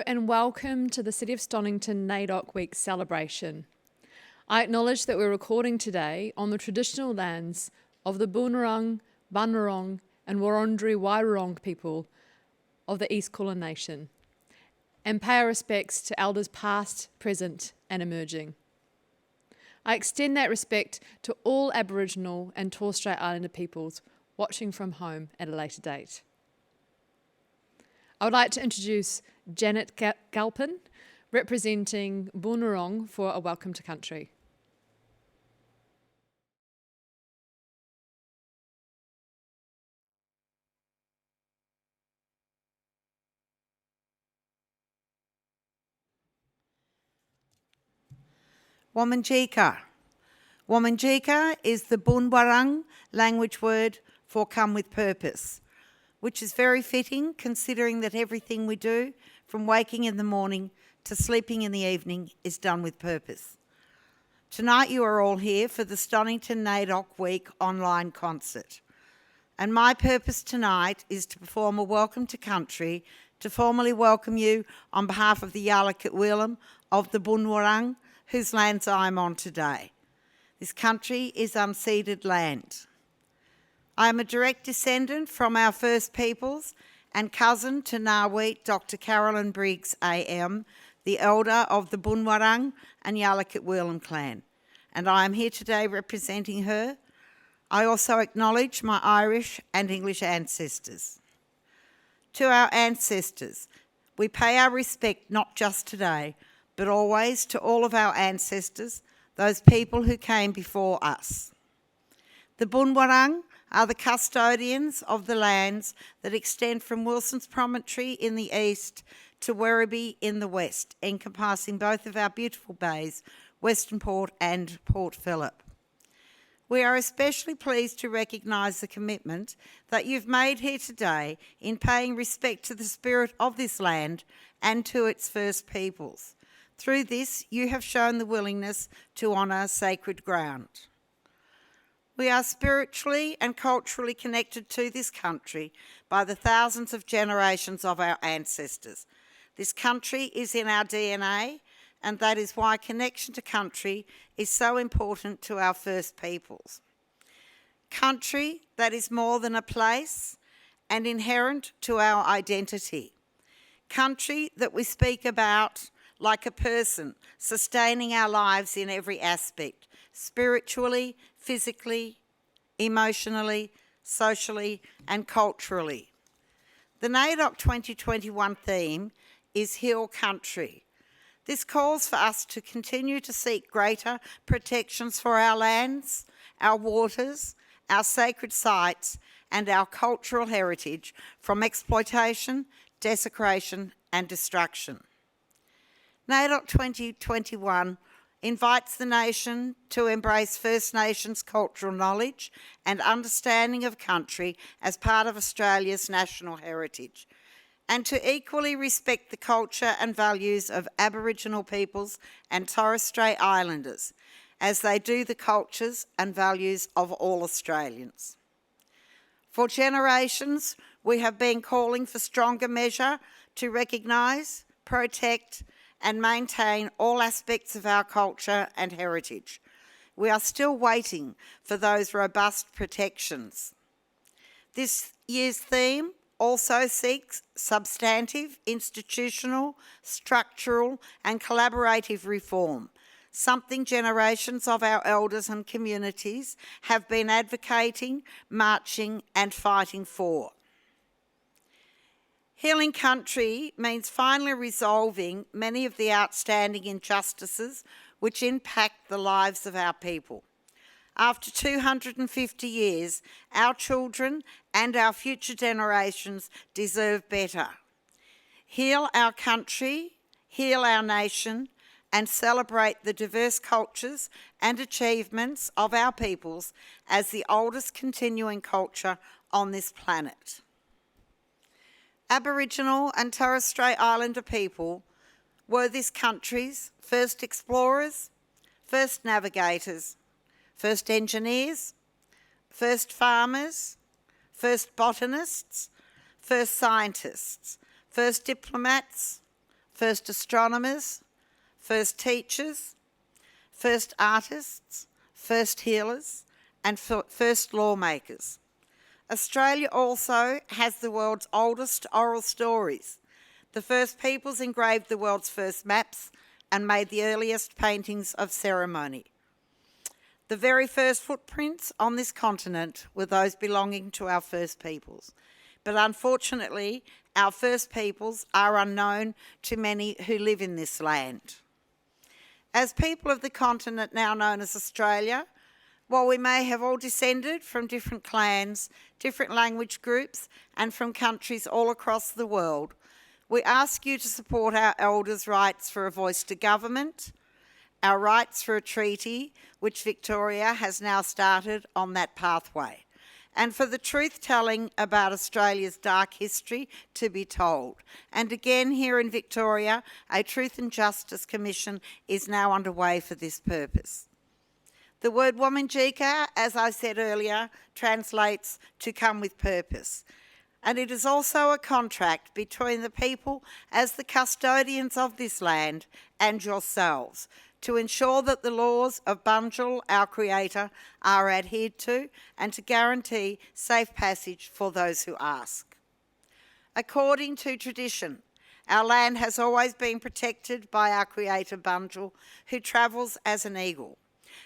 and welcome to the City of Stonnington NAIDOC Week celebration. I acknowledge that we're recording today on the traditional lands of the Boonwurrung, Boonwurrung and Wiradjuri people of the East Kulin Nation, and pay our respects to elders past, present and emerging. I extend that respect to all Aboriginal and Torres Strait Islander peoples watching from home at a later date. I would like to introduce Janet Galpin, representing Boonwurrung for a welcome to country. Womanjika. Womanjika is the Boonwurrung language word for come with purpose, which is very fitting considering that everything we do, from waking in the morning to sleeping in the evening, is done with purpose. Tonight you are all here for the Stonnington NAIDOC Week online concert. And my purpose tonight is to perform a welcome to country to formally welcome you on behalf of the Wiradjuri of the Boonwurrung, whose lands I am on today. This country is unceded land. I am a direct descendant from our First Peoples and cousin to Naweet Dr. Carolyn Briggs AM, the elder of the Boonwurrung and Wiradjuri clan, and I am here today representing her. I also acknowledge my Irish and English ancestors. To our ancestors, we pay our respect not just today, but always to all of our ancestors, those people who came before us. The Boonwurrung are the custodians of the lands that extend from Wilson's Promontory in the east to Werribee in the west, encompassing both of our beautiful bays, Western Port and Port Phillip. We are especially pleased to recognise the commitment that you've made here today in paying respect to the spirit of this land and to its First Peoples. Through this, you have shown the willingness to honour sacred ground. We are spiritually and culturally connected to this country by the thousands of generations of our ancestors. This country is in our DNA, and that is why connection to country is so important to our First Peoples. Country that is more than a place and inherent to our identity. Country that we speak about like a person, sustaining our lives in every aspect, spiritually, physically, emotionally, socially and culturally. The NAIDOC 2021 theme is Heal Country. This calls for us to continue to seek greater protections for our lands, our waters, our sacred sites and our cultural heritage from exploitation, desecration and destruction. NAIDOC 2021 invites the nation to embrace First Nations cultural knowledge and understanding of country as part of Australia's national heritage, and to equally respect the culture and values of Aboriginal peoples and Torres Strait Islanders, as they do the cultures and values of all Australians. For generations, we have been calling for stronger measure to recognise, protect, and maintain all aspects of our culture and heritage. We are still waiting for those robust protections. This year's theme also seeks substantive, institutional, structural and collaborative reform, something generations of our elders and communities have been advocating, marching and fighting for. Healing country means finally resolving many of the outstanding injustices which impact the lives of our people. After 250 years, our children and our future generations deserve better. Heal our country, heal our nation, and celebrate the diverse cultures and achievements of our peoples as the oldest continuing culture on this planet. Aboriginal and Torres Strait Islander people were this country's first explorers, first navigators, first engineers, first farmers, first botanists, first scientists, first diplomats, first astronomers, first teachers, first artists, first healers, and first lawmakers. Australia also has the world's oldest oral stories. The first peoples engraved the world's first maps and made the earliest paintings of ceremony. The very first footprints on this continent were those belonging to our first peoples. But unfortunately, our first peoples are unknown to many who live in this land. As people of the continent now known as Australia, while we may have all descended from different clans, different language groups, and from countries all across the world, we ask you to support our elders' rights for a voice to government, our rights for a treaty, which Victoria has now started on that pathway, and for the truth-telling about Australia's dark history to be told. And again, here in Victoria, a Truth and Justice Commission is now underway for this purpose. The word Wominjeka, as I said earlier, translates to come with purpose. And it is also a contract between the people as the custodians of this land and yourselves to ensure that the laws of Bunjil, our creator, are adhered to and to guarantee safe passage for those who ask. According to tradition, our land has always been protected by our creator Bunjil, who travels as an eagle,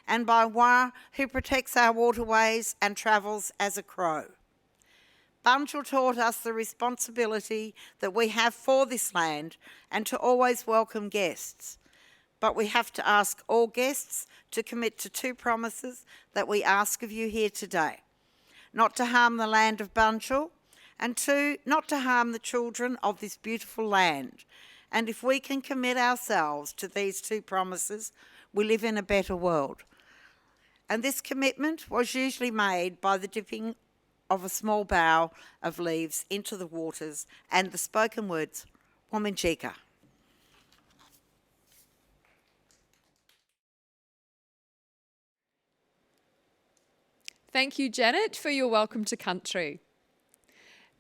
and by Wa, who protects our waterways and travels as a crow. Bunjil taught us the responsibility that we have for this land and to always welcome guests. But we have to ask all guests to commit to two promises that we ask of you here today. Not to harm the land of Bunjil, and two, not to harm the children of this beautiful land. And if we can commit ourselves to these two promises, we live in a better world. And this commitment was usually made by the dipping of a small bough of leaves into the waters and the spoken words, Wominjeka. Thank you, Janet, for your welcome to country.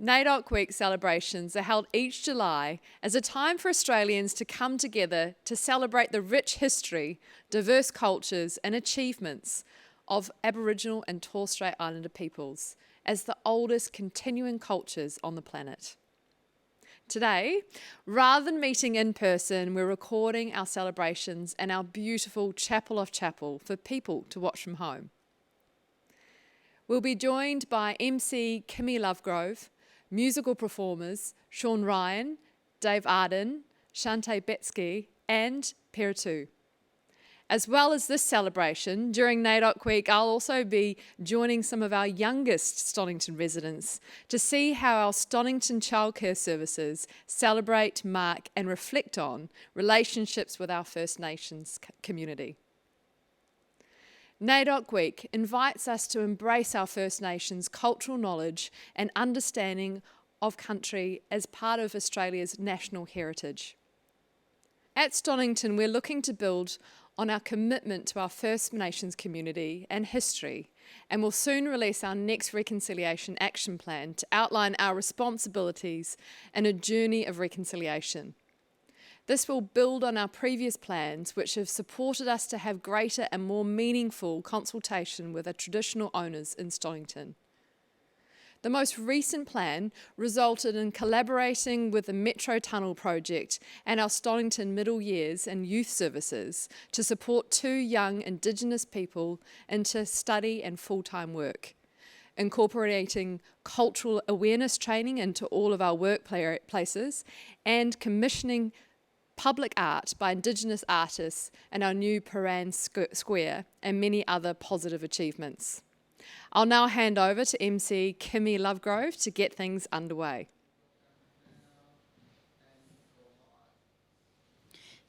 NAIDOC Week celebrations are held each July as a time for Australians to come together to celebrate the rich history, diverse cultures and achievements of Aboriginal and Torres Strait Islander peoples as the oldest continuing cultures on the planet. Today, rather than meeting in person, we're recording our celebrations in our beautiful Chapel of Chapel for people to watch from home. We'll be joined by MC Kimmie Lovegrove, musical performers Sean Ryan, Dave Arden, Shauntai Betsky and Peritu. As well as this celebration, during NAIDOC Week, I'll also be joining some of our youngest Stonnington residents to see how our Stonnington childcare services celebrate, mark and reflect on relationships with our First Nations community. NAIDOC Week invites us to embrace our First Nations cultural knowledge and understanding of country as part of Australia's national heritage. At Stonnington, we're looking to build on our commitment to our First Nations community and history, and will soon release our next Reconciliation Action Plan to outline our responsibilities and a journey of reconciliation. This will build on our previous plans, which have supported us to have greater and more meaningful consultation with our traditional owners in Stonnington. The most recent plan resulted in collaborating with the Metro Tunnel project and our Stonnington Middle Years and Youth Services to support 2 young Indigenous people into study and full-time work, incorporating cultural awareness training into all of our workplaces and commissioning public art by Indigenous artists in our new Paran Square and many other positive achievements. I'll now hand over to MC Kimmie Lovegrove to get things underway.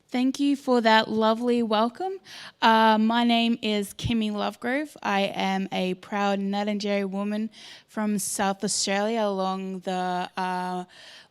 Thank you for that lovely welcome. My name is Kimmie Lovegrove. I am a proud Ngarrindjeri woman from South Australia along the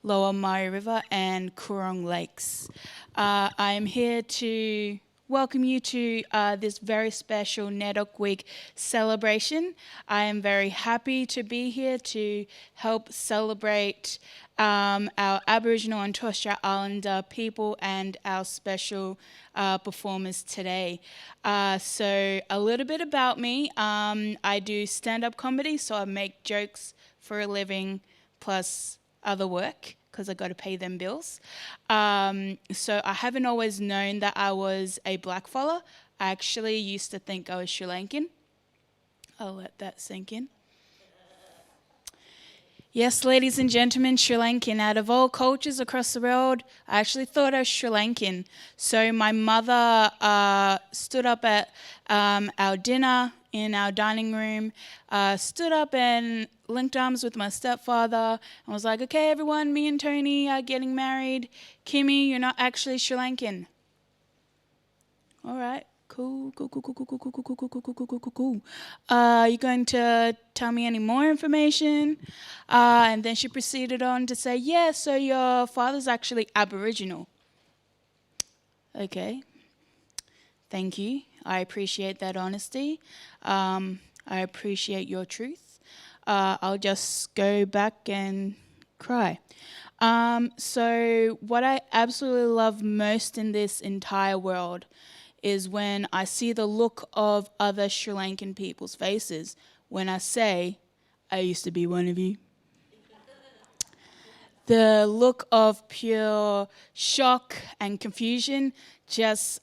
Lower Murray River and Coorong Lakes. I am here to welcome you to this very special NAIDOC Week celebration. I am very happy to be here to help celebrate our Aboriginal and Torres Strait Islander people and our special performers today. So a little bit about me. I do stand-up comedy, so I make jokes for a living plus other work because I got to pay them bills. So I haven't always known that I was a blackfella. I actually used to think I was Sri Lankan. I'll let that sink in. Yes, ladies and gentlemen, Sri Lankan. Out of all cultures across the world, I actually thought I was Sri Lankan. So my mother stood up at our dinner in our dining room, stood up and linked arms with my stepfather and was like, okay, everyone, me and Tony are getting married. Kimmie, you're not actually Sri Lankan. All right, cool. Are you going to tell me any more information? And then she proceeded on to say, yeah, so your father's actually Aboriginal. Okay, thank you. I appreciate that honesty. I appreciate your truth. I'll just go back and cry. So what I absolutely love most in this entire world is when I see the look of other Sri Lankan people's faces when I say, I used to be one of you. The look of pure shock and confusion just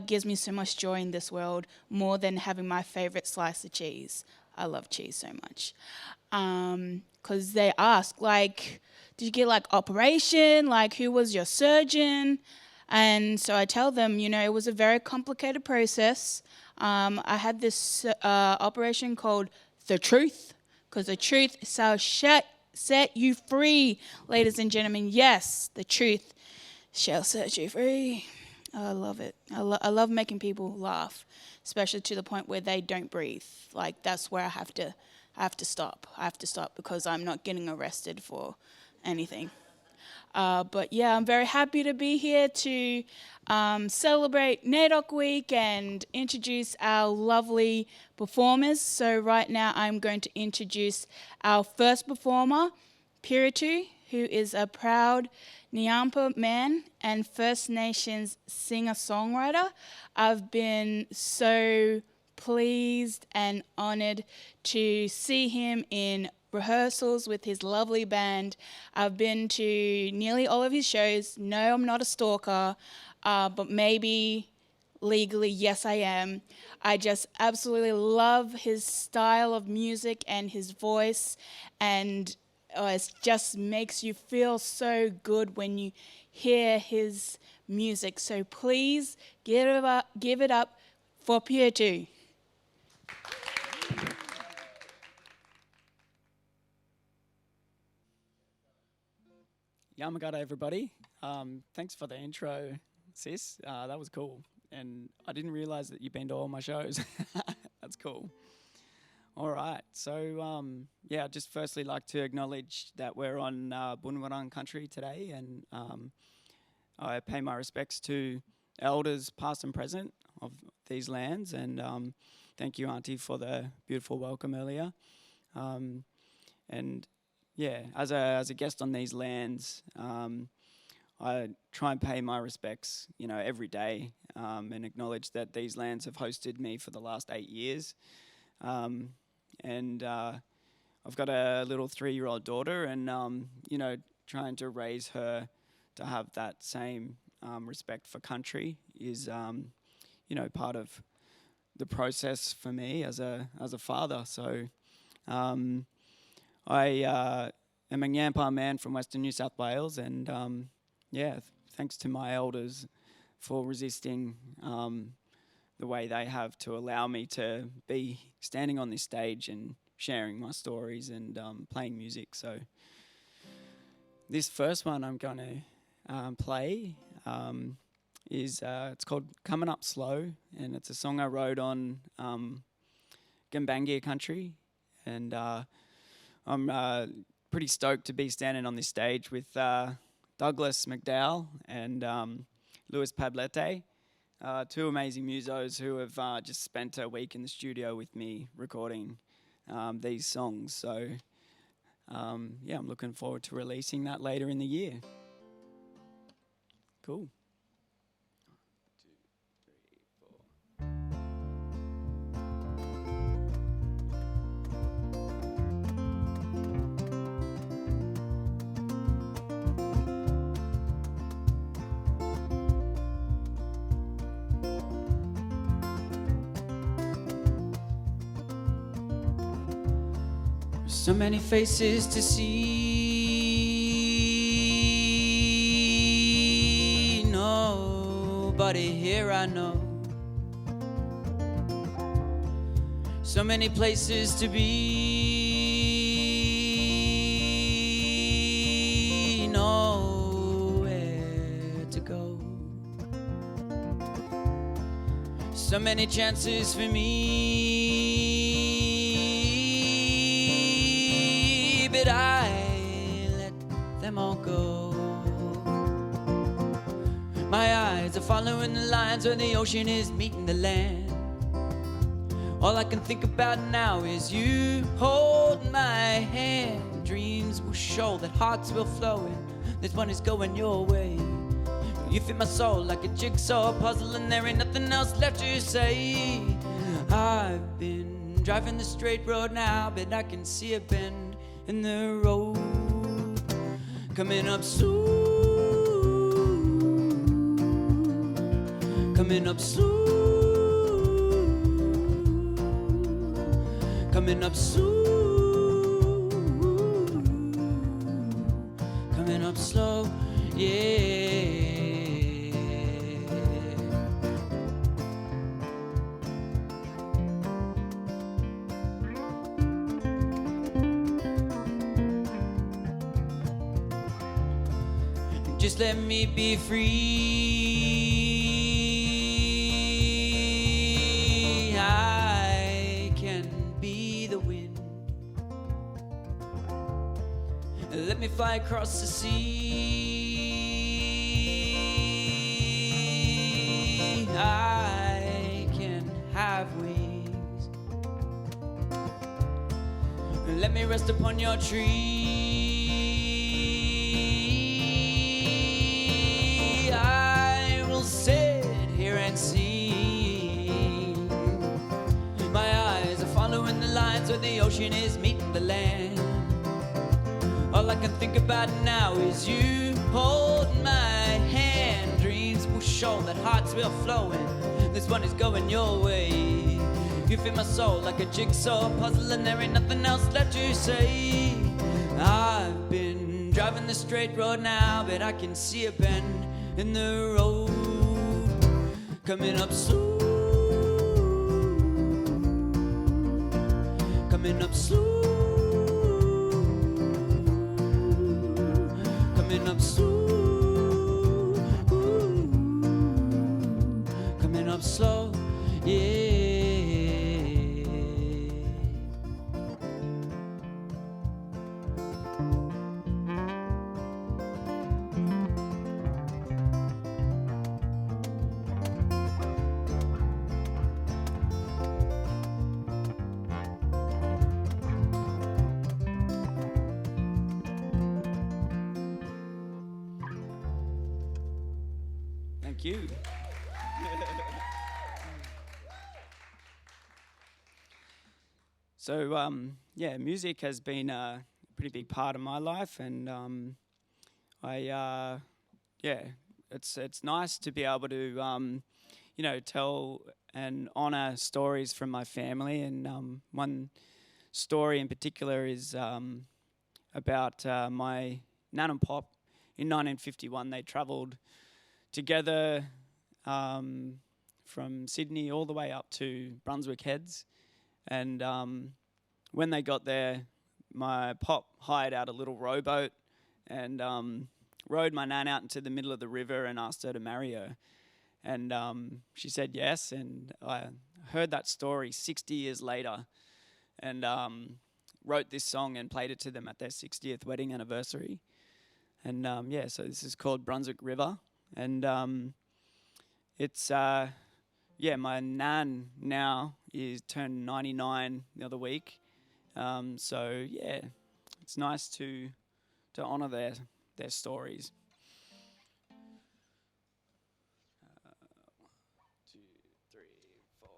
gives me so much joy in this world, more than having my favorite slice of cheese. I love cheese so much. Because they ask, like, did you get, like, operation? Like, who was your surgeon? And so I tell them, you know, it was a very complicated process. I had this operation called The Truth, because the truth shall set you free, ladies and gentlemen. Yes, the truth shall set you free. I love it. I love making people laugh, especially to the point where they don't breathe. Like, that's where I have to stop. I have to stop because I'm not getting arrested for anything. But yeah, I'm very happy to be here to celebrate NAIDOC Week and introduce our lovely performers. So right now I'm going to introduce our first performer, Piritu, who is a proud Nyampa man and First Nations singer-songwriter. I've been so pleased and honoured to see him in rehearsals with his lovely band. I've been to nearly all of his shows. No, I'm not a stalker, but maybe legally, yes, I am. I just absolutely love his style of music and his voice, and it just makes you feel so good when you hear his music. So please give it up for Piritu. Yamagata, everybody. Thanks for the intro, sis. That was cool. And I didn't realise that you've been to all my shows. That's cool. All right. So, I'd just firstly like to acknowledge that we're on Boonwurrung country today, and I pay my respects to elders past and present of these lands, and thank you, Aunty, for the beautiful welcome earlier. And yeah, as a guest on these lands, I try and pay my respects, you know, every day, and acknowledge that these lands have hosted me for the last 8 years. And I've got a little 3-year-old daughter, and you know, trying to raise her to have that same respect for country is, you know, part of the process for me as a father. So I am a Nyampa man from Western New South Wales, and thanks to my elders for resisting the way they have to allow me to be standing on this stage and sharing my stories and playing music. So this first one I'm going to play is it's called Coming Up Slow, and it's a song I wrote on Gumbaynggirr country, and I'm pretty stoked to be standing on this stage with Douglas McDowell and Lewis Pablete, two amazing musos who have just spent a week in the studio with me recording these songs. So, yeah, I'm looking forward to releasing that later in the year. Cool. 1, 2, 3, 4. So many faces to see, nobody here I know. So many places to be, nowhere to go. So many chances for me, but I let them all go. My eyes are following the lines where the ocean is meeting the land. All I can think about now is you holding my hand. Dreams will show that hearts will flow, and this one is going your way. You fit my soul like a jigsaw puzzle, and there ain't nothing else left to say. I've been driving the straight road now, but I can see a bend in the road coming up soon, coming up soon, coming up soon, coming up slow, yeah. Just let me be free. I can be the wind. Let me fly across the sea. I can have wings. Let me rest upon your tree. I will sit here and sing. My eyes are following the lines where the ocean is meeting the land. All I can think about now is you holding my hand. Dreams will show that hearts will flow, and this one is going your way. You fit my soul like a jigsaw puzzle, and there ain't nothing else left to say. I've been driving the straight road now, but I can see a bend in the road coming up soon, coming up soon, coming up soon, coming up slow, yeah. Thank you. So, yeah, music has been a pretty big part of my life, and yeah, it's nice to be able to, tell and honour stories from my family. And one story in particular is about my nan and pop. In 1951, they travelled together from Sydney all the way up to Brunswick Heads. And when they got there, my pop hired out a little rowboat and rowed my nan out into the middle of the river and asked her to marry her. And she said yes, and I heard that story 60 years later and wrote this song and played it to them at their 60th wedding anniversary. And yeah, so this is called Brunswick River. And it's my nan now is turned 99 the other week. So yeah, it's nice to honour their stories. 1, 2, 3, 4.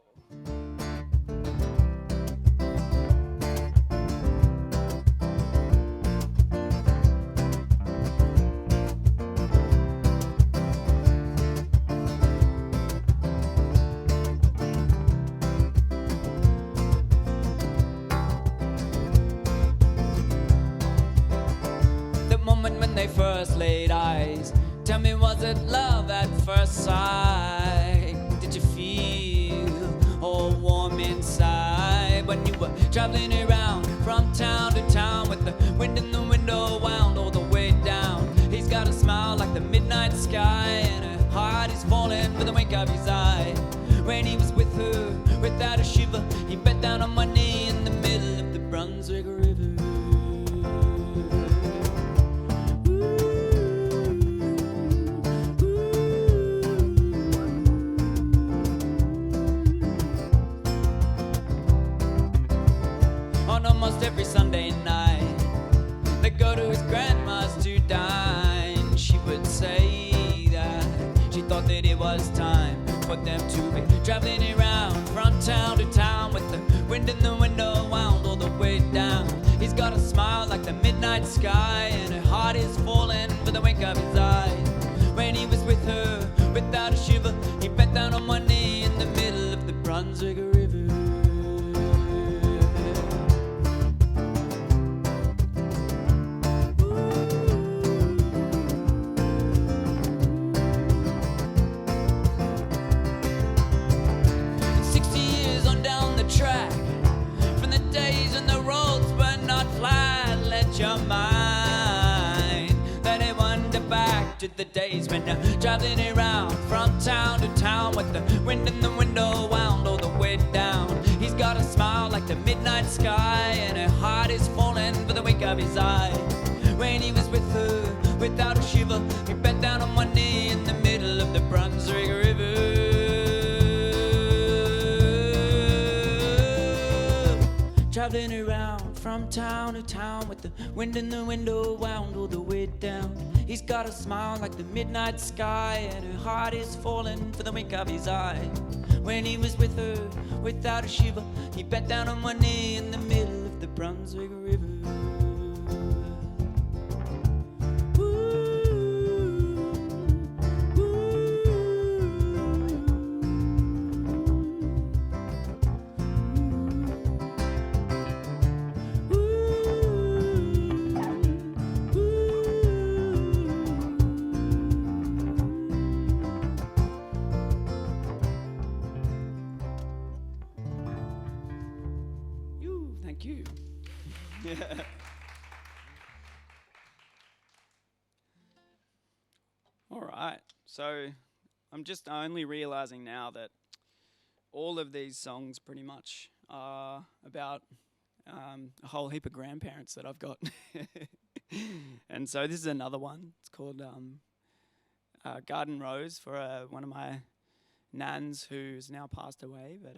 When they first laid eyes, tell me, was it love at first sight? Did you feel all warm inside when you were traveling around from town to town with the wind in the window wound all the way down? He's got a smile like the midnight sky, and her heart is falling with the wink of his eye. When he was with her, without a shiver, he bent down on one knee in the middle of the Brunswick River. Almost every Sunday night, they go to his grandma's to dine. She would say that she thought that it was time for them to be traveling around from town to town with the wind in the window wound all the way down. He's got a smile like the midnight sky, and her heart is falling for the wink of his eye. When he was with her, without a shiver, he bent down on one knee in the middle of the Brunswick River. Your mind, let it wander back to the days when you're traveling around from town to town with the wind in the window wound all the way down. He's got a smile like the midnight sky, and her heart is falling for the wink of his eye. When he was with her, without a shiver, he bent down on one knee in the middle of the Brunswick River. Traveling around from town to town with the wind in the window wound all the way down. He's got a smile like the midnight sky, and her heart is falling for the wink of his eye. When he was with her, without a shiver, he bent down on one knee in the middle of the Brunswick River. Thank you. All right. So I'm just only realizing now that all of these songs pretty much are about a whole heap of grandparents that I've got. And so this is another one. It's called Garden Rose for one of my nans who's now passed away. But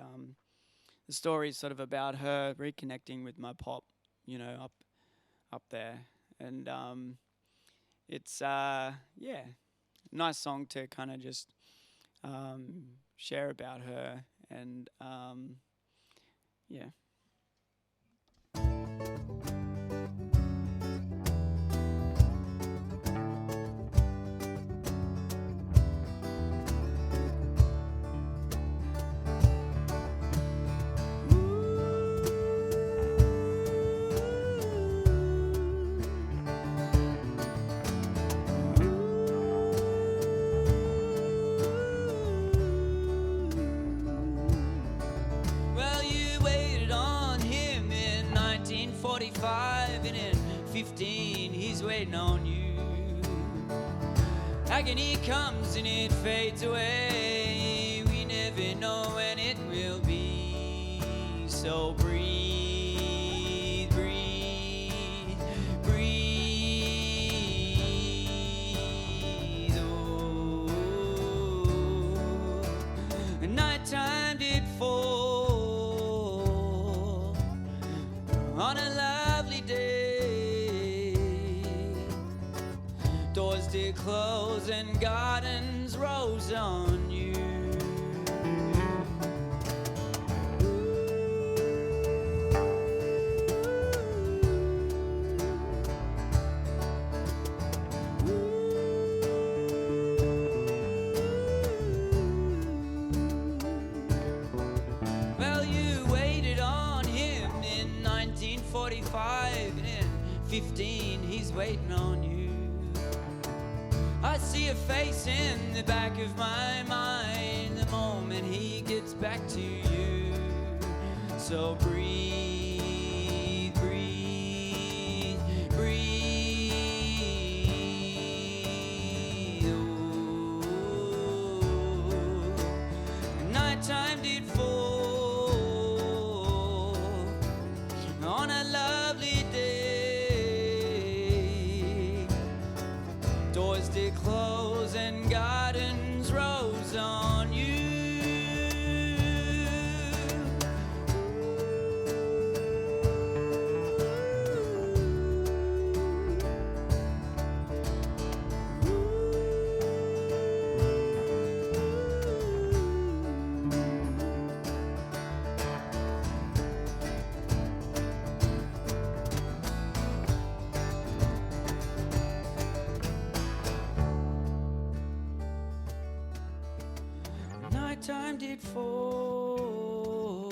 the story is sort of about her reconnecting with my pop, you know, up there. And it's, nice song to kind of just share about her. And, yeah. And in 15 he's waiting on you. Agony comes and it fades away. We never know when it will be. So breathe, breathe, breathe. Oh, did close and gardens rose on you. Well, you waited on him in 1945, and in 15 he's waiting on you. I see a face in the back of my mind the moment he gets back to you. So breathe, breathe, breathe. Oh, nighttime did fall on a lovely day. Doors did close and gardens rose on you. Nighttime did fall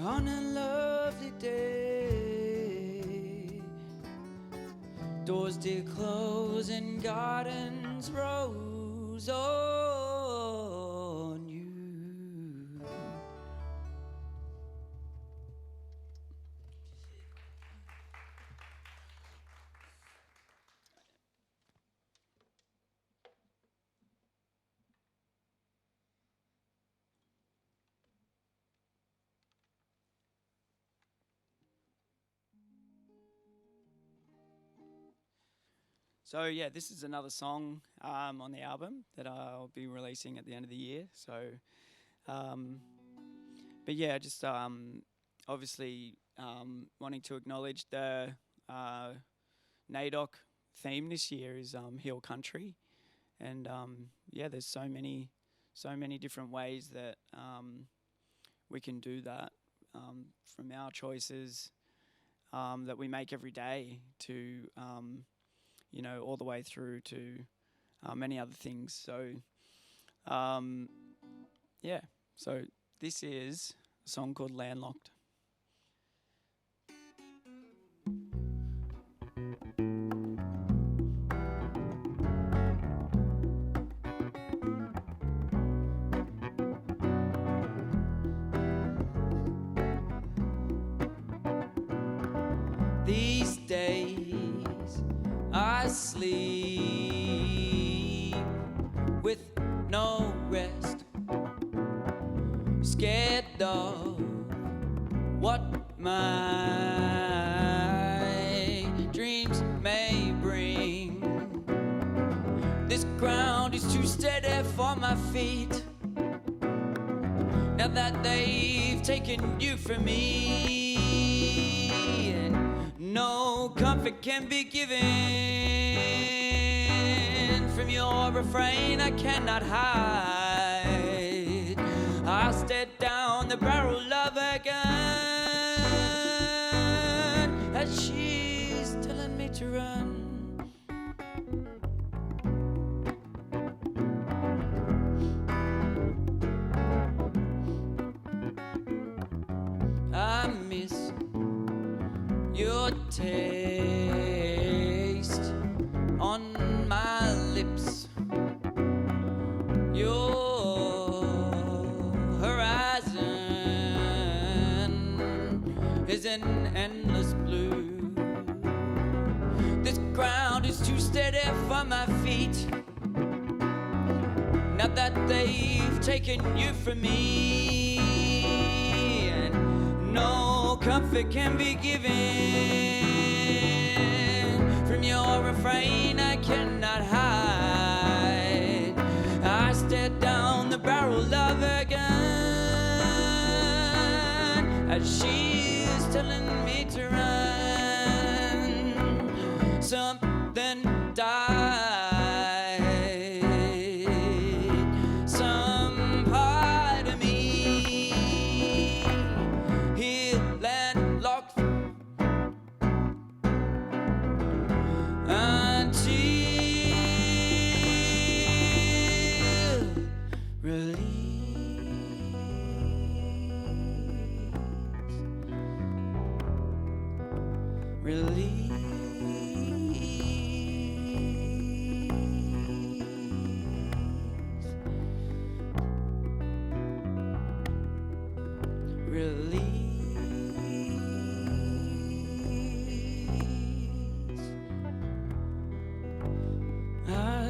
on a lovely day. Doors did close and gardens rose on you. So yeah, this is another song on the album that I'll be releasing at the end of the year. So, but yeah, just obviously wanting to acknowledge the NAIDOC theme this year is Hill Country, and yeah, there's so many different ways that we can do that, from our choices that we make every day to you know, all the way through to many other things. So, yeah. So this is a song called Landlocked. These days I sleep with no rest, scared of what my dreams may bring. This ground is too steady for my feet, now that they've taken you from me, and no comfort can be given from your refrain. I cannot hide. I stared down the barrel of a gun as she's telling me to run. I miss your taste on my lips, your horizon is an endless blue. This ground is too steady for my feet, now that they've taken you from me, and no comfort can be given from your refrain. I cannot hide. I stared down the barrel of a gun as she's telling me to run. Something died I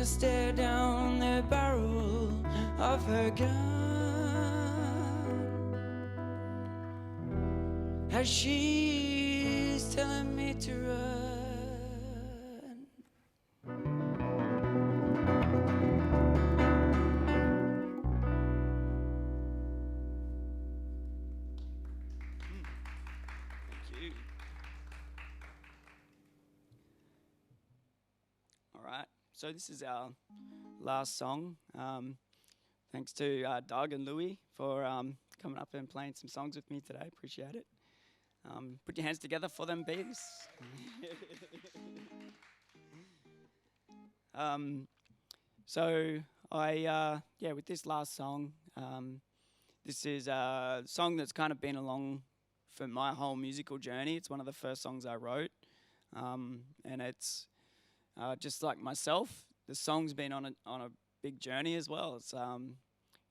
stare down the barrel of her gun as she's telling me to run. Thank you. All right, so this is our last song. Thanks to Doug and Louie for coming up and playing some songs with me today. Appreciate it. Put your hands together for them, babies. So with this last song, this is a song that's kind of been along for my whole musical journey. It's one of the first songs I wrote, and it's just like myself. The song's been on a big journey as well. It's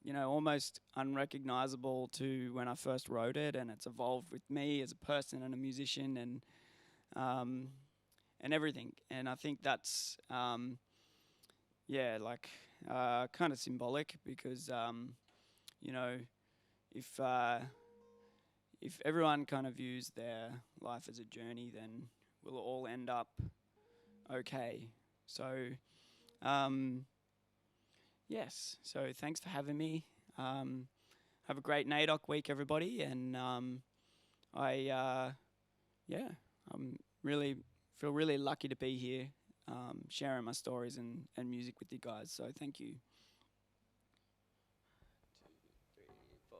almost unrecognizable to when I first wrote it, and it's evolved with me as a person and a musician and everything. And I think that's kind of symbolic because if everyone kind of views their life as a journey, then we'll all end up okay. So yes, so thanks for having me. Have a great NAIDOC week, everybody, and I feel really lucky to be here, sharing my stories and music with you guys. So thank you. 2, 3, 4.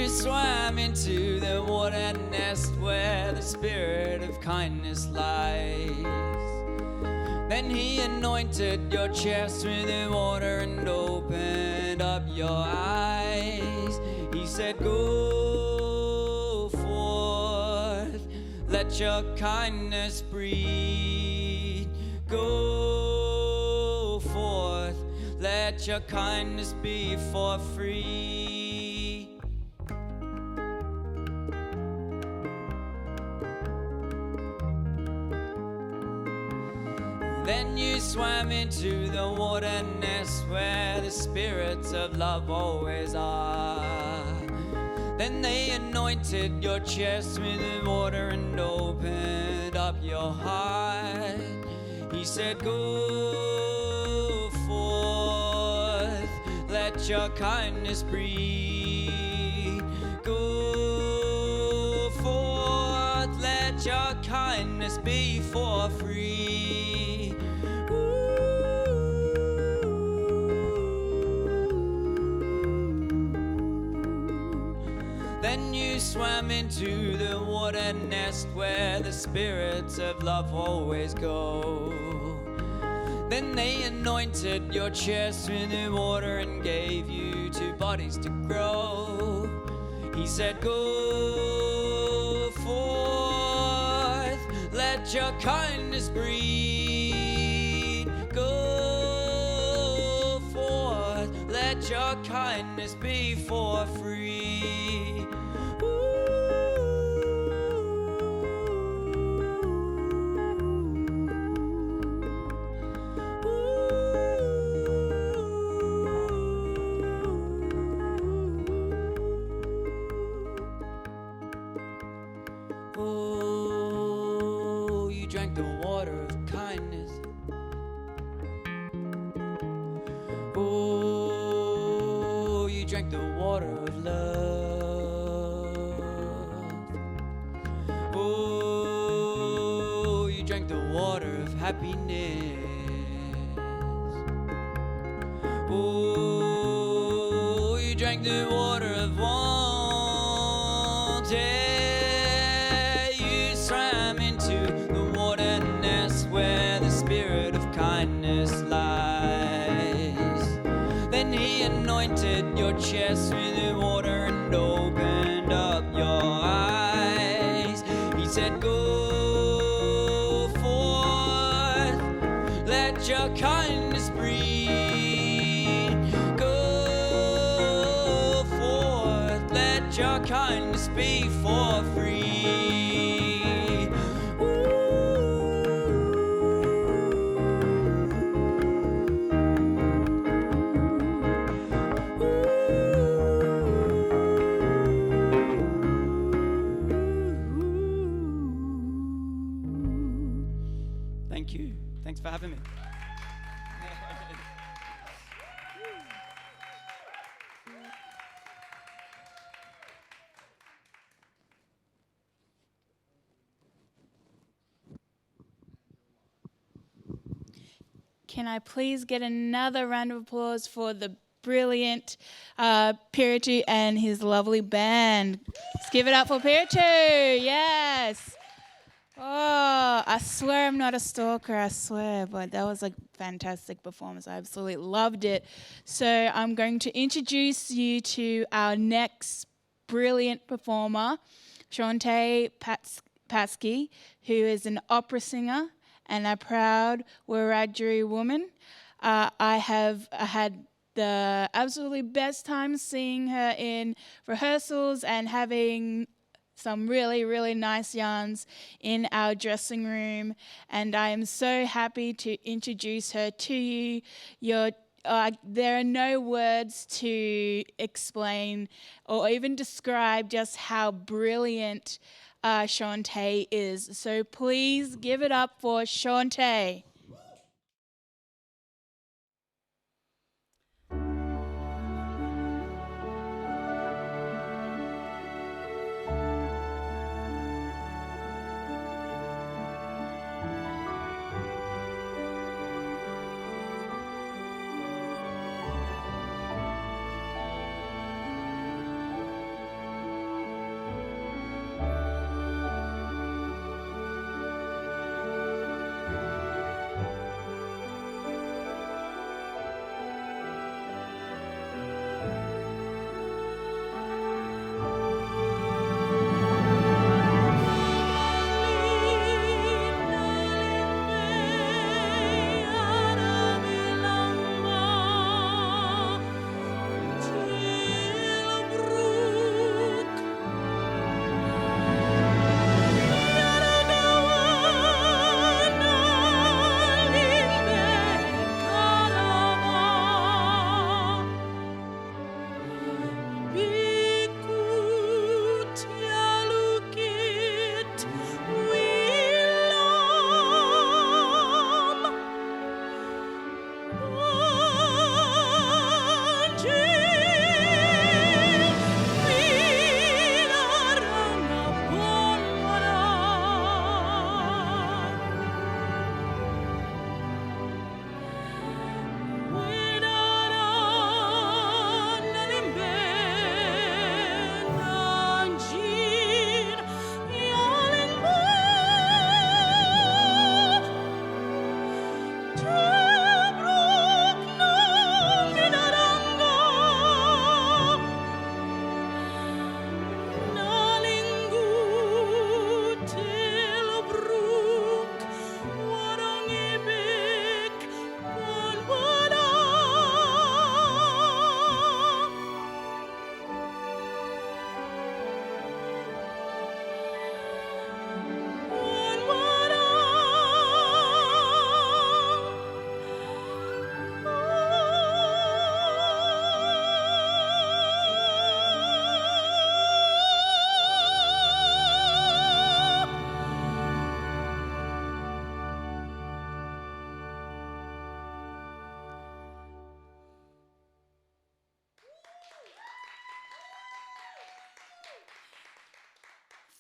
Swam into the water nest where the spirit of kindness lies. Then he anointed your chest with the water and opened up your eyes. He said, go forth, let your kindness breathe. Go forth, let your kindness be for free. Then you swam into the water nest where the spirits of love always are. Then they anointed your chest with the water and opened up your heart. He said, go forth, let your kindness breathe. Go forth, let your kindness be for free. Then you swam into the water nest where the spirits of love always go. Then they anointed your chest with the water and gave you 2 bodies to grow. He said, go forth, let your kindness breathe. Go forth, let your kindness be for free. Oh, you drank the water of kindness. Oh, you drank the water of love. Oh, you drank the water of happiness. Oh, drank the water of want. You swam into the water nest where the spirit of kindness lies. Then he anointed your chest with the water and opened up your eyes. He said, go forth, let your kindness breathe. Go forth, let your kindness be for free. Thank you. Thanks for having me. Can I please get another round of applause for the brilliant Piritu and his lovely band? Let's give it up for Piritu. Yes. Oh, I swear I'm not a stalker, I swear, but that was a fantastic performance. I absolutely loved it. So I'm going to introduce you to our next brilliant performer, Shauntai Patsky, who is an opera singer and a proud Wiradjuri woman. I have had the absolutely best time seeing her in rehearsals and having some really, really nice yarns in our dressing room, and I am so happy to introduce her to you. There are no words to explain or even describe just how brilliant Shauntai is. So please give it up for Shauntai.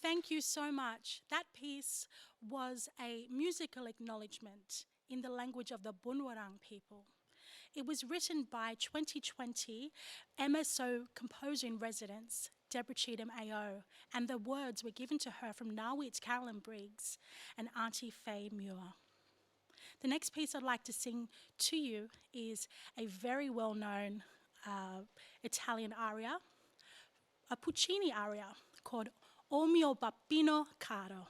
Thank you so much. That piece was a musical acknowledgement in the language of the Boonwurrung people. It was written by 2020 MSO composer in residence, Deborah Cheatham AO, and the words were given to her from Nawit Carolyn Briggs and Aunty Faye Muir. The next piece I'd like to sing to you is a very well-known Italian aria, a Puccini aria called O mio bambino caro.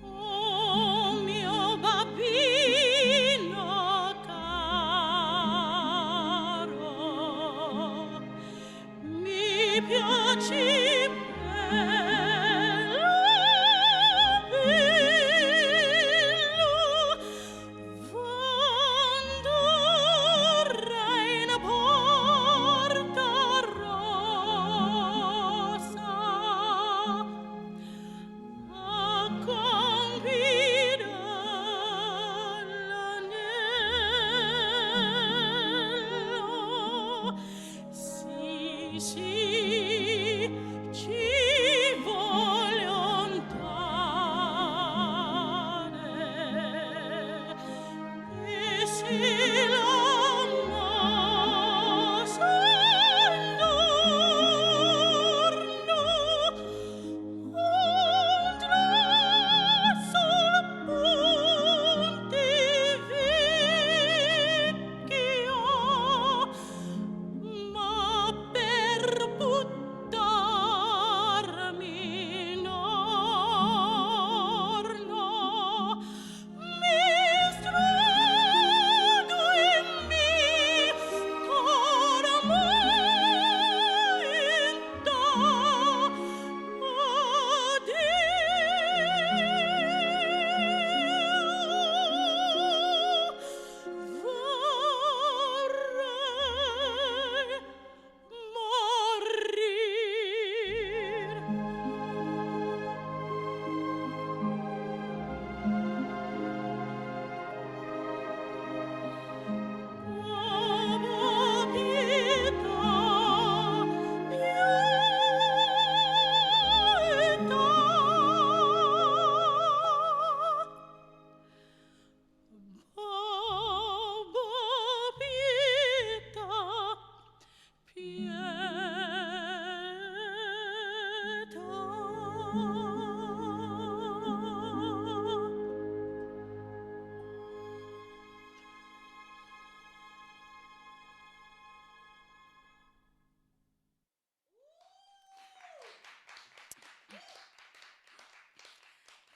O mio bambino caro, mi piaci bello, bello, quando reina porta rosa.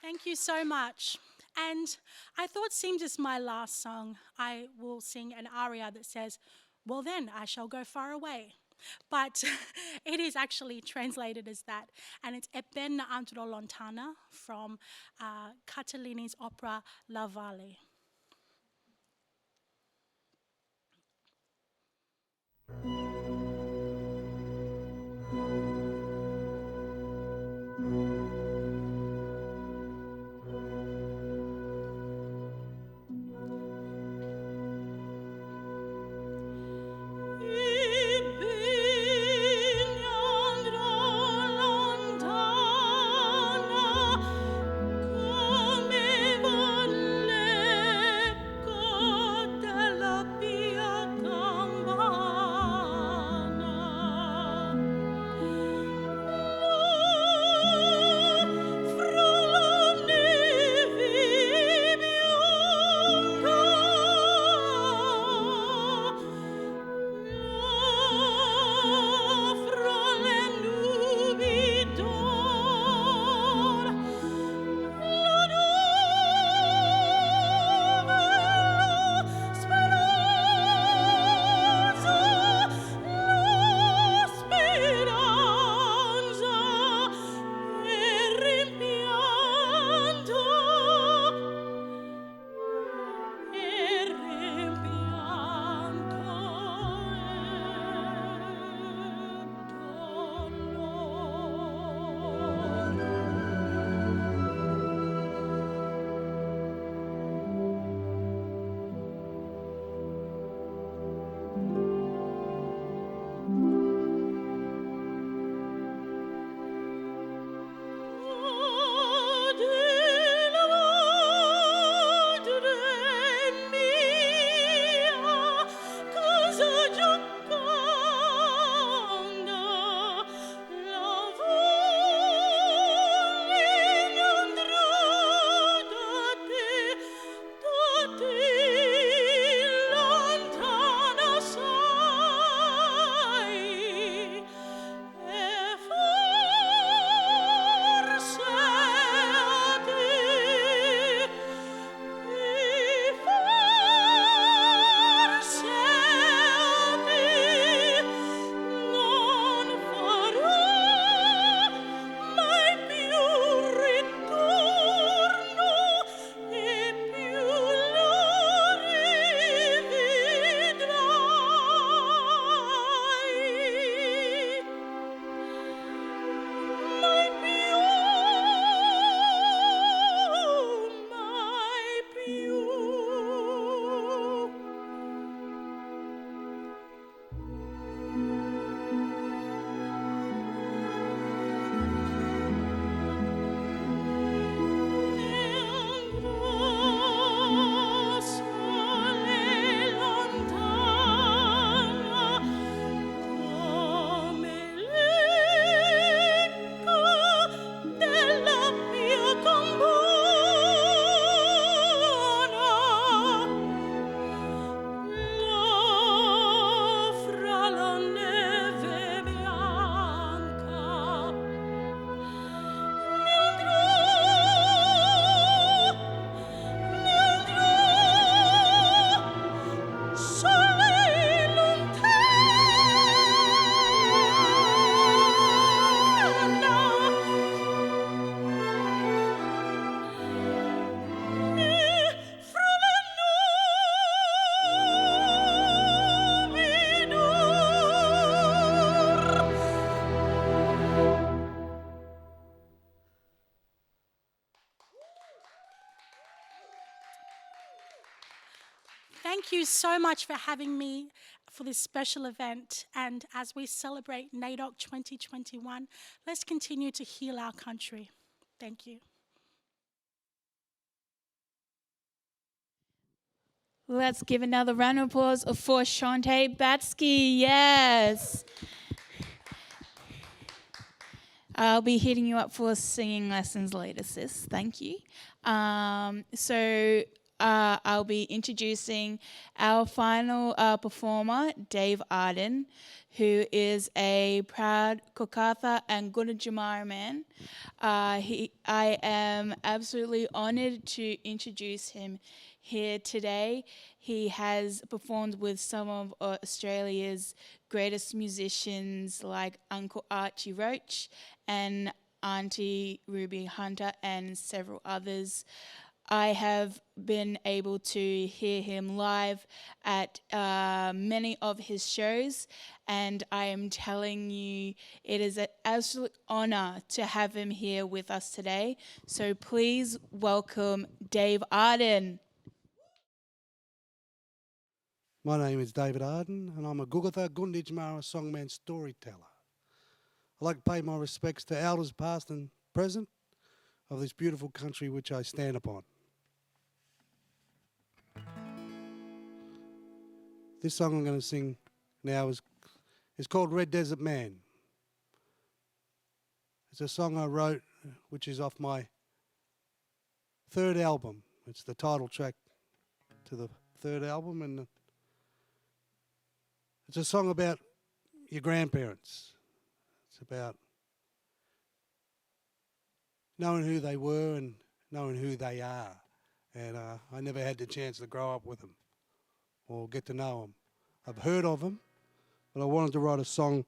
Thank you so much. And I thought, seeing just my last song, I will sing an aria that says, well then, I shall go far away. But it is actually translated as that. And it's E penna andrò lontana from Catalini's opera La Valle. Thank you so much for having me for this special event. And as we celebrate NAIDOC 2021, let's continue to heal our country. Thank you. Let's give another round of applause for Shauntai Batsky. Yes. I'll be hitting you up for singing lessons later, sis. Thank you. I'll be introducing our final performer, Dave Arden, who is a proud Kokatha and Gunditjmara man. I am absolutely honoured to introduce him here today. He has performed with some of Australia's greatest musicians like Uncle Archie Roach and Aunty Ruby Hunter and several others. I have been able to hear him live at many of his shows, and I am telling you, it is an absolute honour to have him here with us today. So please welcome Dave Arden. My name is David Arden, and I'm a Guggatha Gunditjmara songman storyteller. I'd like to pay my respects to elders past and present of this beautiful country which I stand upon. This song I'm going to sing now is called Red Desert Man. It's a song I wrote which is off my third album. It's the title track to the third album, and it's a song about your grandparents. It's about knowing who they were and knowing who they are. And I never had the chance to grow up with them or get to know them. I've heard of them, but I wanted to write a song.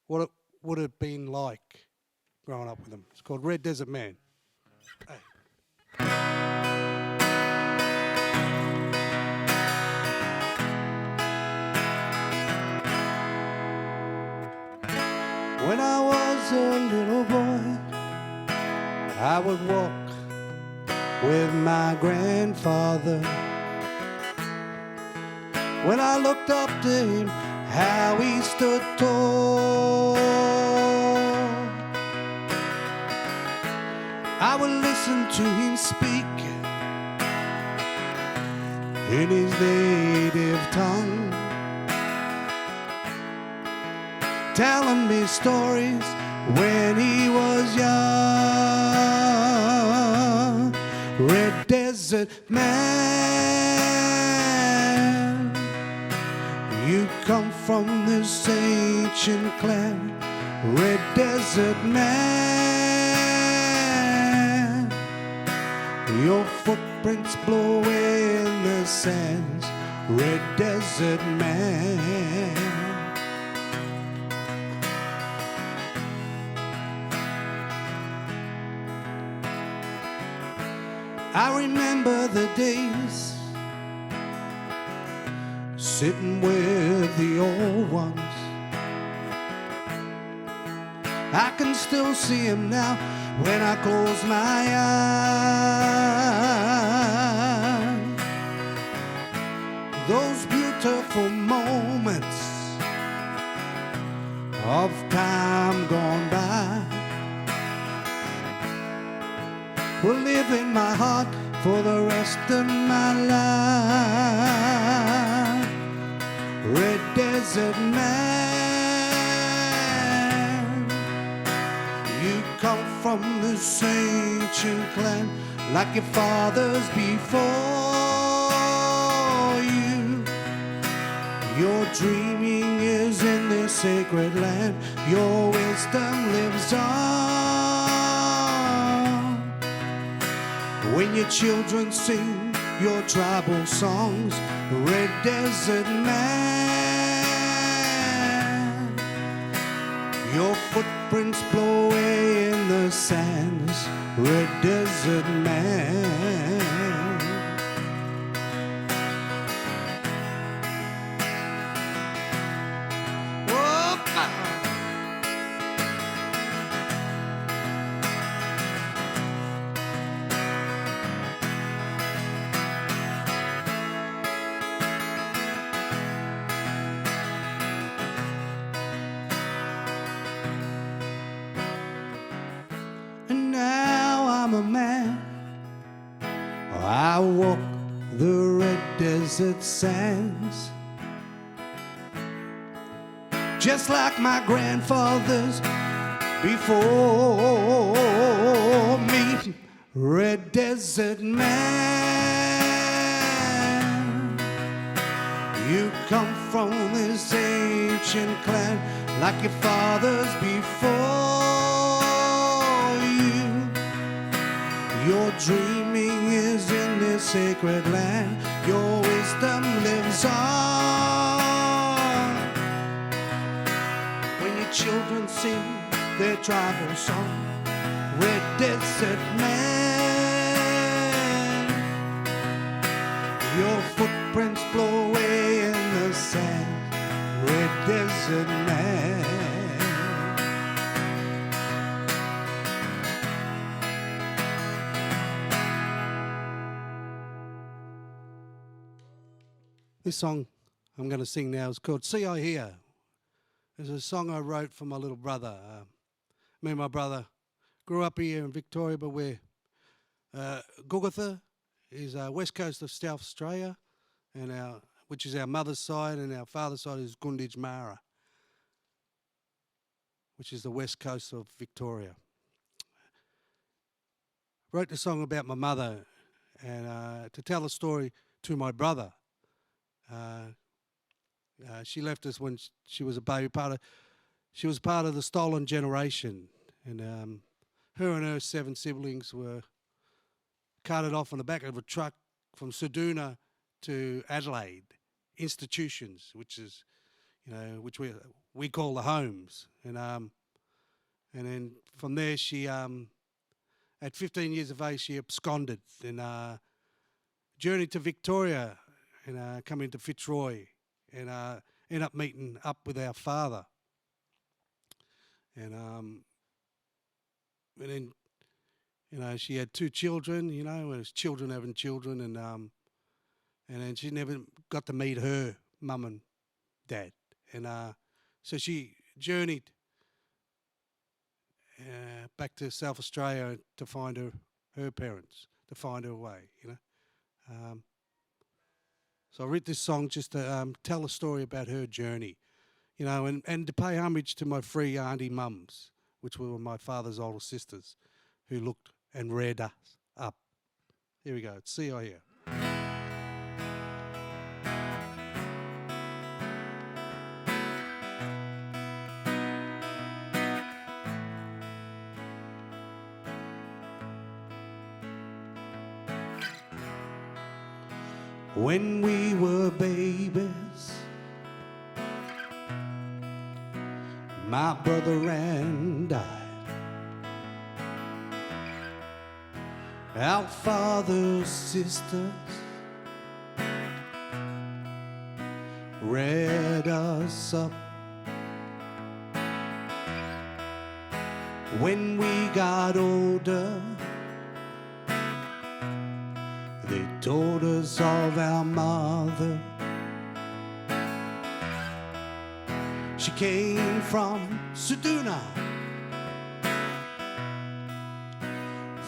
What it would have been like growing up with them. It's called Red Desert Man. Hey. When I was a little boy, I would walk with my grandfather. When I looked up to him, how he stood tall, I would listen to him speak in his native tongue, telling me stories when he was young. Red Desert Man, you come from this ancient clan. Red Desert Man, your footprints blow in the sands. Red Desert Man. I remember the days sitting with the old ones. I can still see him now when I close my eyes. Those beautiful moments of time gone by will live in my heart for the rest of my life. Red Desert Man, you come from this ancient clan like your fathers before you. Your dreaming is in this sacred land. Your wisdom lives on. When your children sing your tribal songs, Red Desert Man, your footprints blow away in the sands, Red Desert Man. desert sands, just like my grandfathers before me. Red desert man, you come from this ancient clan, like your fathers before you. Your dreaming is in this sacred land, your wisdom lives on. When your children sing their tribal song, Red Desert Man, your footprints blow away in the sand, Red Desert Man. This song I'm going to sing now is called See I Hear. It's a song I wrote for my little brother. Me and my brother grew up here in Victoria, but we're Gugutha is west coast of South Australia, and which is our mother's side, and our father's side is Gunditj Mara, which is the west coast of Victoria. Wrote the song about my mother, and to tell a story to my brother. She left us when she was a baby. She was part of the stolen generation, and her and her 7 siblings were carted off on the back of a truck from Seduna to Adelaide institutions, which is, which we call the homes, and then from there she, at 15 years of age, she absconded and journeyed to Victoria and come into Fitzroy and ended up meeting up with our father. And then, she had 2 children, it was children having children, and then she never got to meet her mum and dad. And so she journeyed back to South Australia to find her parents, to find her way, So I wrote this song just to tell a story about her journey, and to pay homage to my 3 auntie mums, which were my father's older sisters, who looked and reared us up. Here we go. It's See I Hear. When we were babies, my brother and I, our father's sisters, reared us up. When we got older, they told us of our mother. She came from Seduna,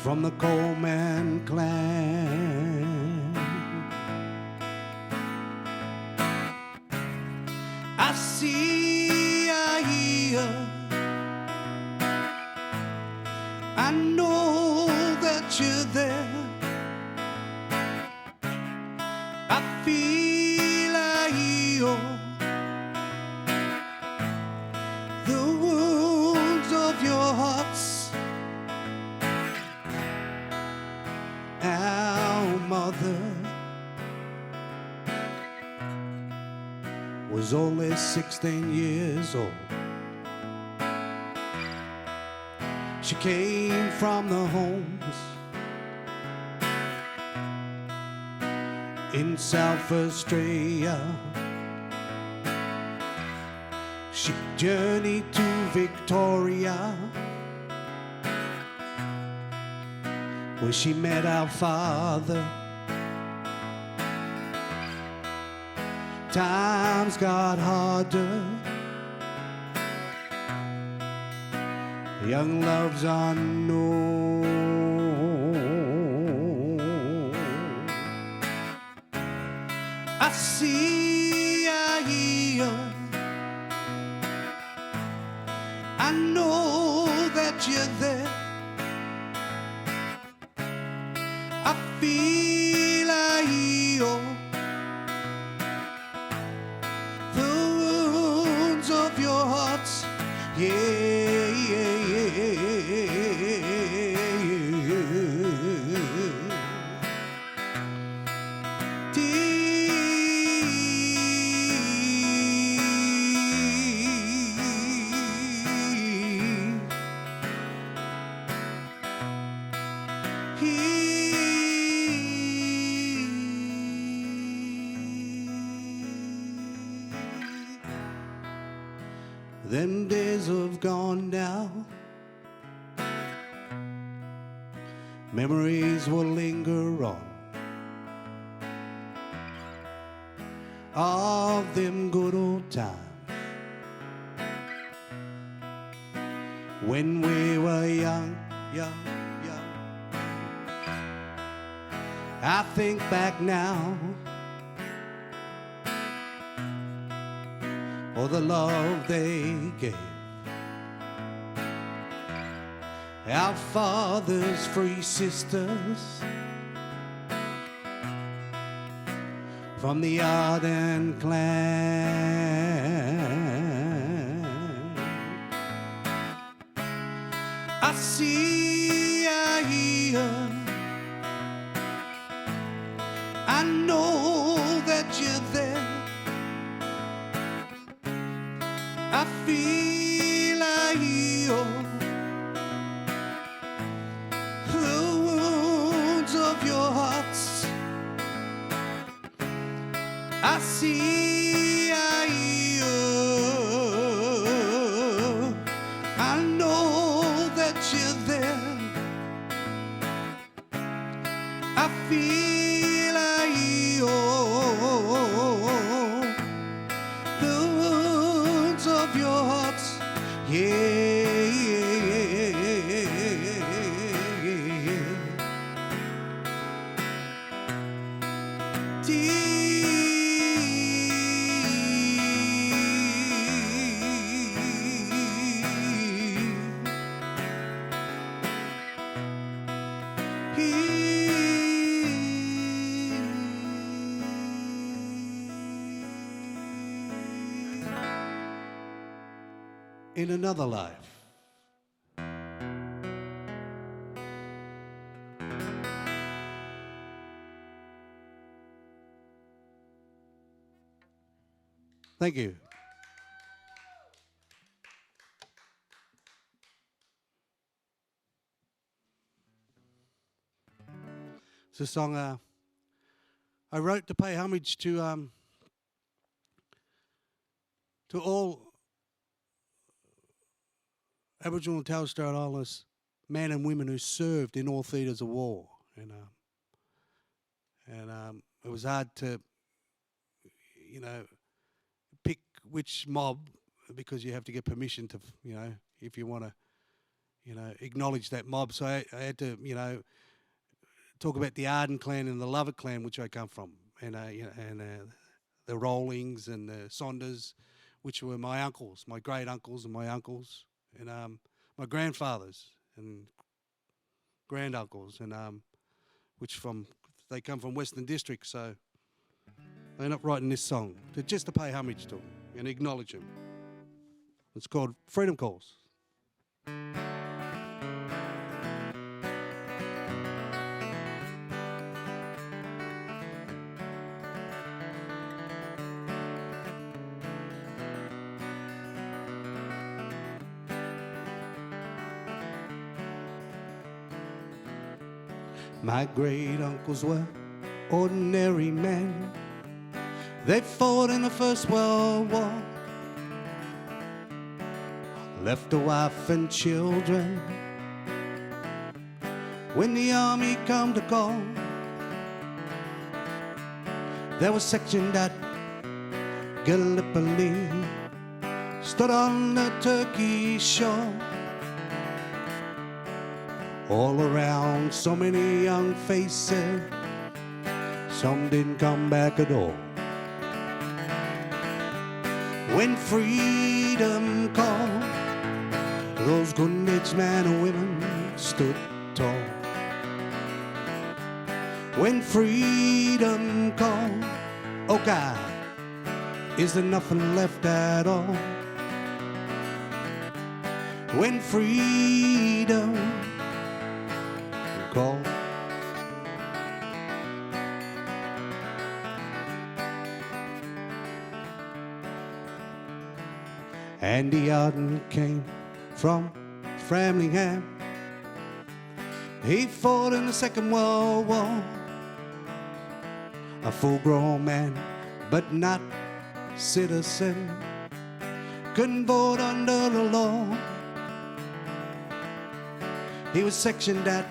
from the Coleman clan. I see, I hear, I know that you're there. I feel, I hear the wounds of your hearts. Our mother was only 16 years old. She came from the homes in South Australia. She journeyed to Victoria, where she met our father. Times got harder, young love's unknown. see, I hear, I know that you're there. I feel, I heal the wounds of your hearts. Yeah, yeah, Them days have gone now. Memories will linger on of them good old times when we were young, young, young. I think back now, oh, the love they gave. Our fathers' free sisters from the Arden clan. I see, I hear, I know that you're there. I feel, I heal the wounds of your hearts. I see, I hear, I know that you're there. I feel, I heal the wounds of your hearts. Yeah. In another life. Thank you. It's a song I wrote to pay homage to all Aboriginal and Torres Strait Islanders men and women who served in all theatres of war, and it was hard to, you know, pick which mob, because you have to get permission to, you know, if you want to, you know, acknowledge that mob. So I had to, you know, talk about the Arden clan and the Lovegrove clan, which I come from, and you know, and the Rollings and the Saunders, which were my uncles, my great uncles and my uncles, and my grandfathers and granduncles, and which they come from Western District. So I ended up writing this song just to pay homage to them and acknowledge them. It's called Freedom Calls. My great uncles were ordinary men. They fought in the First World War, left a wife and children when the army come to call. They were sectioned at Gallipoli, stood on the Turkish shore. All around, so many young faces, some didn't come back at all. when freedom called, those Gunditj men and women stood tall. When freedom called, oh God, is there nothing left at all? When freedom called. Andy Arden came from Framingham. He fought in the Second World War. A full-grown man, but not citizen. Couldn't vote under the law. He was sectioned at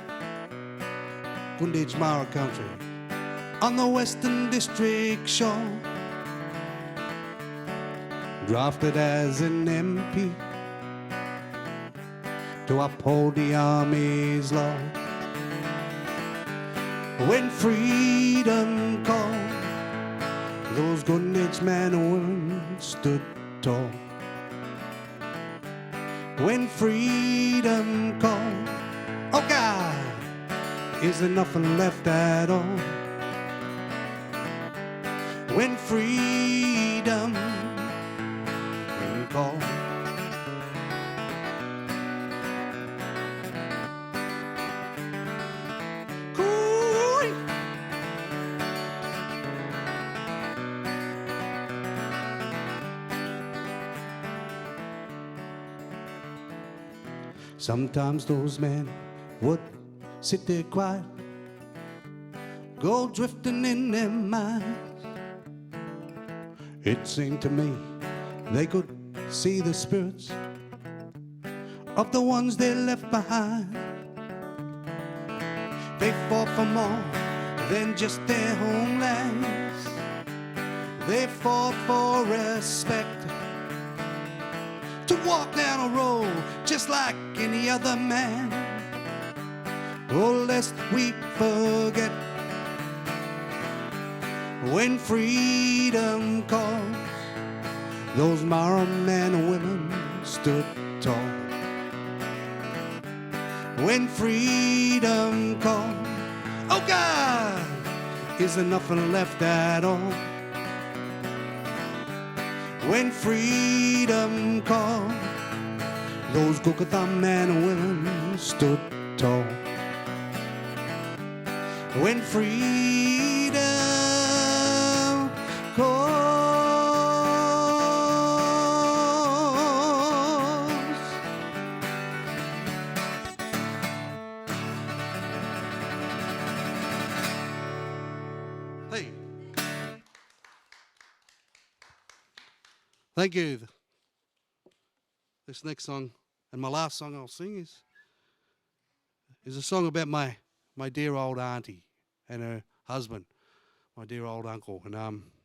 Gunditj Mara country on the Western District shore. Drafted as an MP to uphold the Army's law. When freedom called, those Gunditj men and women stood tall. When freedom called, oh God, is there nothing left at all? When freedom called. Sometimes those men would sit there quiet, go drifting in their minds. It seemed to me they could see the spirits of the ones they left behind. They fought for more than just their homelands. They fought for respect, to walk down a road just like any other man. Oh, lest we forget, when freedom calls, those Mara men and women stood tall. When freedom called, oh God, is there nothing left at all? When freedom called, those Gukatha men and women stood tall. When freedom calls. Hey. Thank you. This next song, and my last song I'll sing, is a song about my dear old auntie and her husband, my dear old uncle, and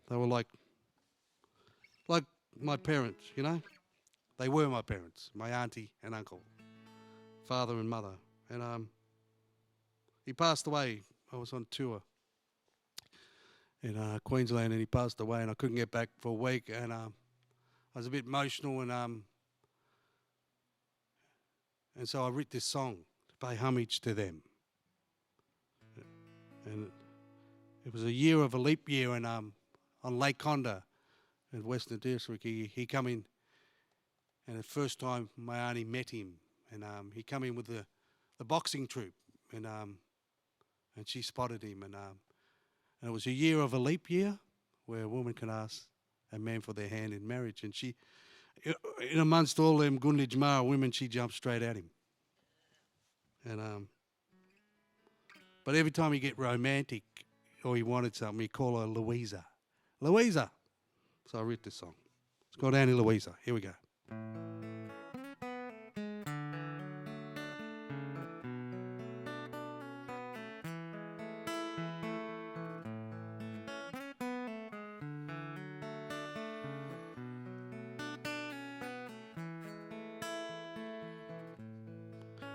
they were like my parents, you know. They were my parents, my auntie and uncle, father and mother, and he passed away. I was on tour in Queensland, and he passed away, and I couldn't get back for a week, and I was a bit emotional, and so I wrote this song to pay homage to them. And it was a year of a leap year, and on Lake Conda in Western District, he come in, and the first time my auntie met him, and he come in with the boxing troupe, and she spotted him, and it was a year of a leap year where a woman can ask a man for their hand in marriage, and she, in amongst all them Gunditj Mara women, she jumped straight at him. And but every time he get romantic or he wanted something, he call her Louisa. Louisa. So I wrote this song. It's called Auntie Louisa. Here we go.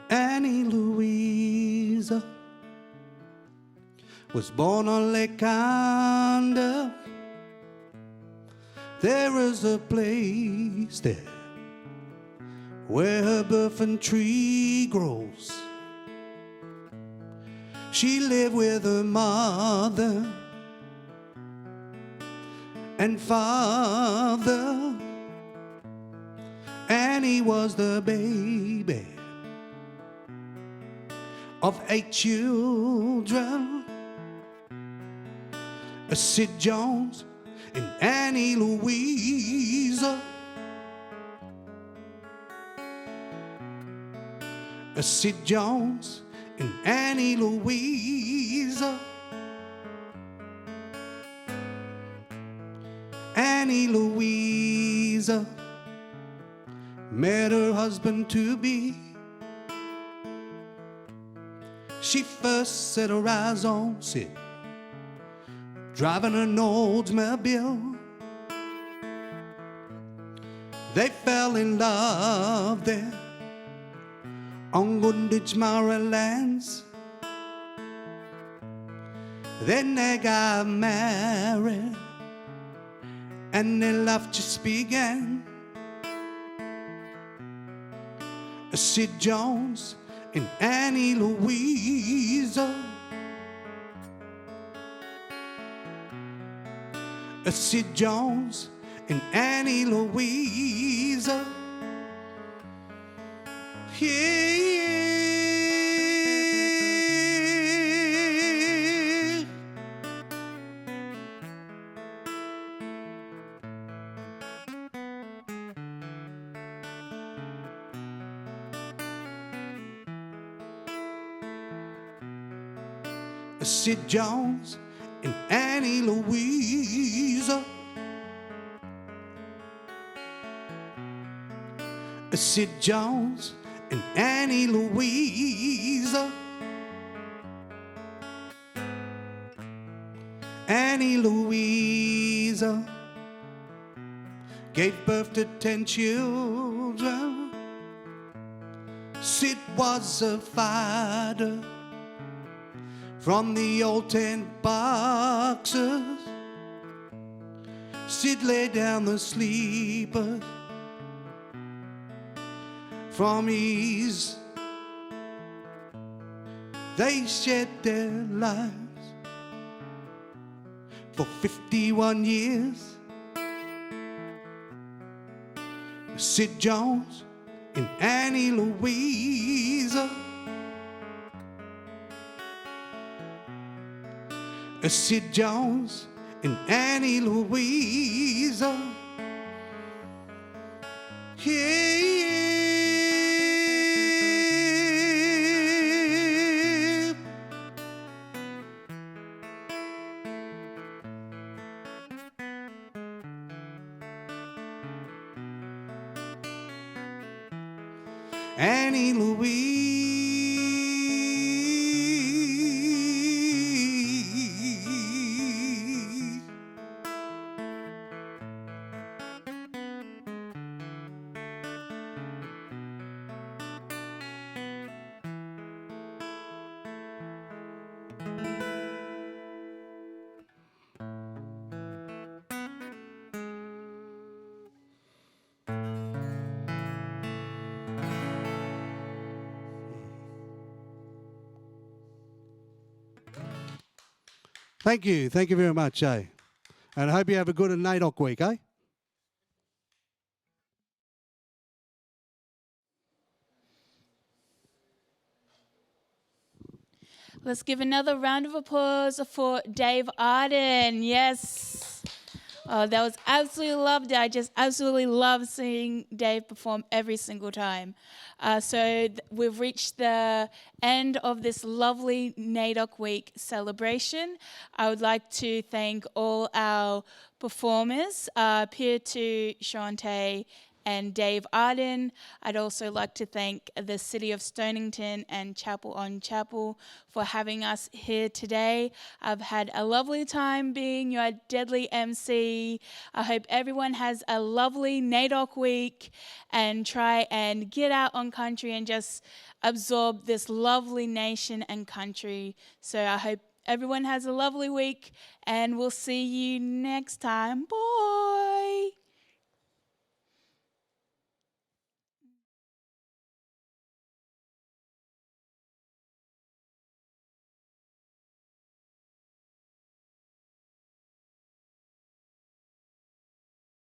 Annie Louisa was born on Lake Conda, There is a place there where her birthing tree grows. She lived with her mother and father, and he was the baby of 8 children. Sid Jones and Annie Louisa, Sid Jones and Annie Louisa, Annie Louisa met her husband to be. She first set her eyes on Sid, driving an Oldsmobile. They fell in love there on Gunditjmara lands. Then they got married and their love just began. Sid Jones and Annie Louisa, Sid Jones and Annie Louisa. Yeah. Sid Jones and Annie Louisa, Sid Jones and Annie Louisa, Annie Louisa gave birth to 10 children. Sid was a fighter from the old tent boxes. Sid laid down the sleepers from ease. They shed their lives for 51 years. Sid Jones and Annie Louisa, Sid Jones and Annie Louisa. Yeah. Annie Louise. Thank you. Thank you very much, eh? And I hope you have a good NAIDOC week, eh? Let's give another round of applause for Dave Arden. Yes. Oh, that was absolutely loved. I just absolutely love seeing Dave perform every single time. We've reached the end of this lovely NAIDOC Week celebration. I would like to thank all our performers, Peer to Shauntai and Dave Arden. I'd also like to thank the City of Stonnington and Chapel on Chapel for having us here today. I've had a lovely time being your deadly MC. I hope everyone has a lovely NAIDOC week and try and get out on country and just absorb this lovely nation and country. So I hope everyone has a lovely week and we'll see you next time. Bye.